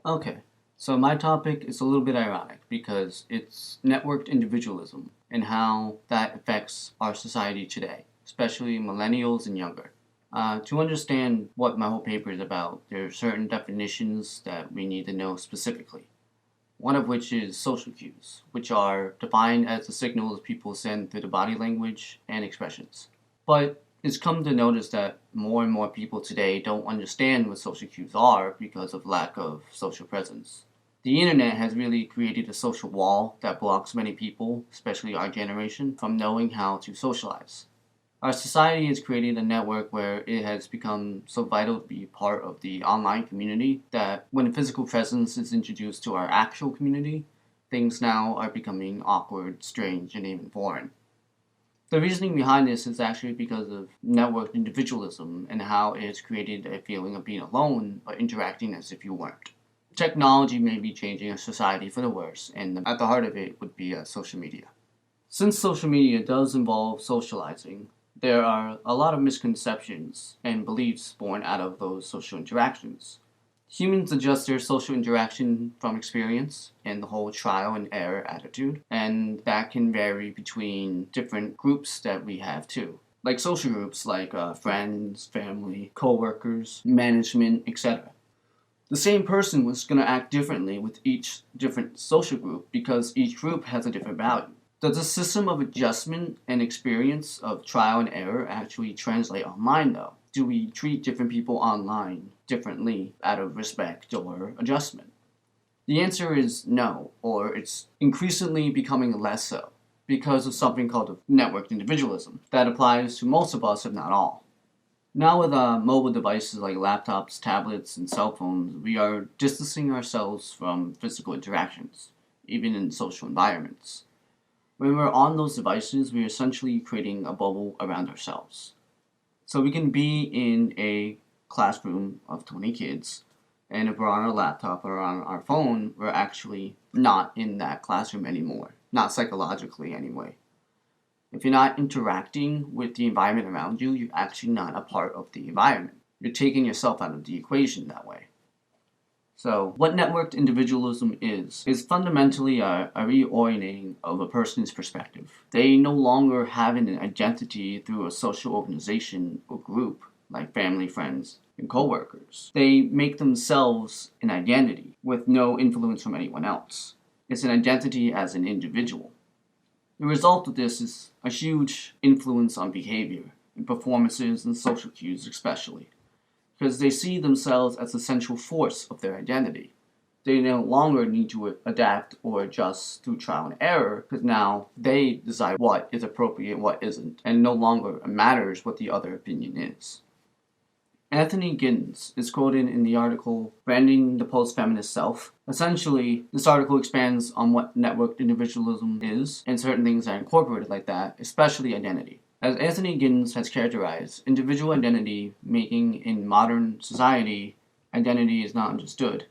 Okay, so my topic is a little bit ironic because it's networked individualism and how that affects our society today, especially millennials and younger. To understand what my whole paper is about, there are certain definitions that we need to know specifically. One of which is social cues, which are defined as the signals people send through the body language and expressions. But it's come to notice that more and more people today don't understand what social cues are because of lack of social presence. The internet has really created a social wall that blocks many people, especially our generation, from knowing how to socialize. Our society has created a network where it has become so vital to be part of the online community that when physical presence is introduced to our actual community, things now are becoming awkward, strange, and even foreign. The reasoning behind this is actually because of networked individualism and how it has created a feeling of being alone but interacting as if you weren't. Technology may be changing our society for the worse, and at the heart of it would be social media. Since social media does involve socializing, there are a lot of misconceptions and beliefs born out of those social interactions. Humans adjust their social interaction from experience and the whole trial and error attitude, and that can vary between different groups that we have too. Like social groups like friends, family, coworkers, management, etc. The same person was going to act differently with each different social group because each group has a different value. Does the system of adjustment and experience of trial and error actually translate online though? Do we treat different people online differently out of respect or adjustment? The answer is no, or it's increasingly becoming less so because of something called networked individualism that applies to most of us, if not all. Now, with mobile devices like laptops, tablets, and cell phones, we are distancing ourselves from physical interactions, even in social environments. When we're on those devices, we're essentially creating a bubble around ourselves. So we can be in a classroom of 20 kids, and if we're on our laptop or on our phone, we're actually not in that classroom anymore. Not psychologically, anyway. If you're not interacting with the environment around you, you're actually not a part of the environment. You're taking yourself out of the equation that way. So, what networked individualism is fundamentally a reorienting of a person's perspective. They no longer have an identity through a social organization or group, like family, friends, and coworkers. They make themselves an identity with no influence from anyone else. It's an identity as an individual. The result of this is a huge influence on behavior, and performances, and social cues especially, because they see themselves as the central force of their identity. They no longer need to adapt or adjust through trial and error, because now they decide what is appropriate and what isn't, and no longer matters what the other opinion is. Anthony Giddens is quoted in the article Branding the Post-Feminist Self. Essentially, this article expands on what networked individualism is, and certain things are incorporated like that, especially identity. As Anthony Giddens has characterized, individual identity making in modern society, identity is not understood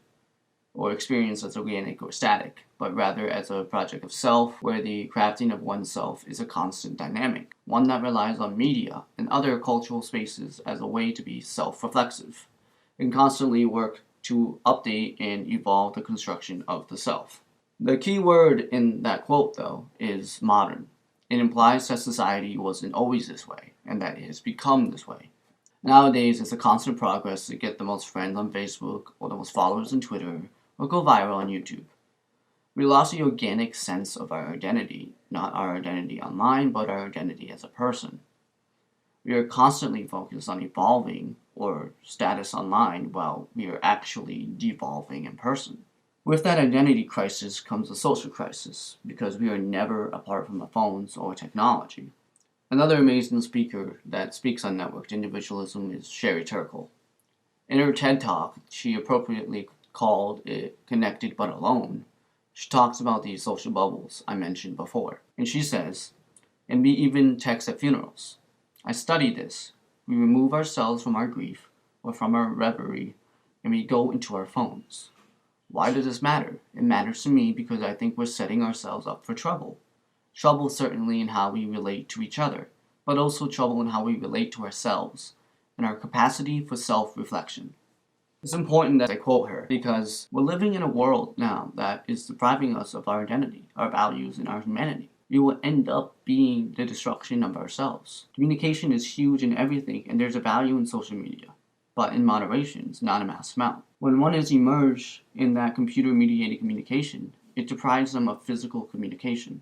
or experienced as organic or static, but rather as a project of self, where the crafting of oneself is a constant dynamic, one that relies on media and other cultural spaces as a way to be self-reflexive, and constantly work to update and evolve the construction of the self. The key word in that quote, though, is modern. It implies that society wasn't always this way, and that it has become this way. Nowadays, it's a constant progress to get the most friends on Facebook, or the most followers on Twitter, or go viral on YouTube. We lost the organic sense of our identity, not our identity online, but our identity as a person. We are constantly focused on evolving or status online while we are actually devolving in person. With that identity crisis comes a social crisis, because we are never apart from the phones or technology. Another amazing speaker that speaks on networked individualism is Sherry Turkle. In her TED Talk, she appropriately called it Connected But Alone. She talks about these social bubbles I mentioned before. And she says, and we even text at funerals. I study this. We remove ourselves from our grief or from our reverie, and we go into our phones. Why does this matter? It matters to me because I think we're setting ourselves up for trouble. Trouble certainly in how we relate to each other, but also trouble in how we relate to ourselves and our capacity for self-reflection. It's important that I quote her because we're living in a world now that is depriving us of our identity, our values, and our humanity. We will end up being the destruction of ourselves. Communication is huge in everything, and there's a value in social media, but in moderation, it's not a mass amount. When one is immersed in that computer-mediated communication, it deprives them of physical communication.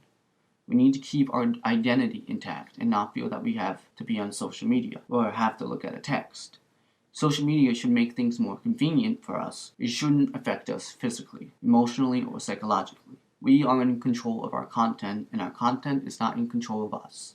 We need to keep our identity intact and not feel that we have to be on social media or have to look at a text. Social media should make things more convenient for us. It shouldn't affect us physically, emotionally, or psychologically. We are in control of our content, and our content is not in control of us.